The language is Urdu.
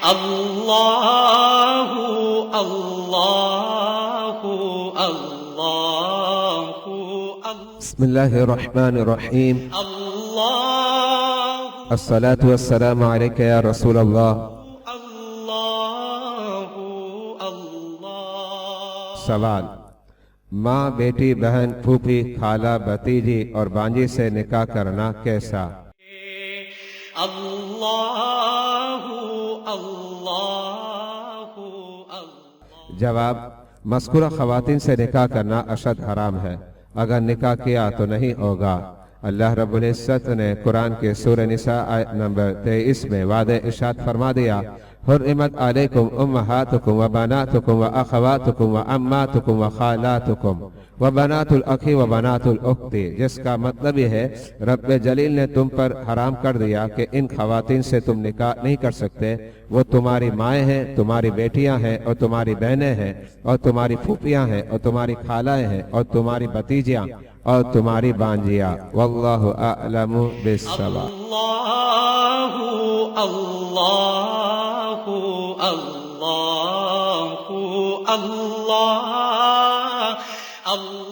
اللہ اللہ اللہ بسم اللہ الرحمن الرحیم اللہ الصلاة والسلام علیک یا رسول اللہ۔ اللہ اللہ سوال: ماں، بیٹی، بہن، پھوپھی، خالہ، بھتیجی اور بانجی سے نکاح کرنا کیسا؟ اللہ اللہ جواب: مذکورہ خواتین سے نکاح کرنا اشد حرام ہے۔ اگر نکاح کیا تو نہیں ہوگا۔ اللہ رب العزت نے قرآن کے سورہ نساء آیت نمبر 23 میں واضح ارشاد فرما دیا: حرمت علیکم امہاتکم و بناتکم و اخواتکم و اماتکم و خالاتکم و بنات الاخی و بنات الاختی، جس کا مطلب یہ ہے رب جلیل نے تم پر حرام کر دیا کہ ان خواتین سے تم نکاح نہیں کر سکتے۔ وہ تمہاری مائیں ہیں، تمہاری بیٹیاں ہیں اور تمہاری بہنیں ہیں اور تمہاری پھوپھیاں ہیں اور تمہاری خالائیں ہیں اور تمہاری بھتیجیاں اور تمہاری بانجیاں۔ واللہ اعلم بالصواب۔ اللہ اللہ اللہ اللہ اللہ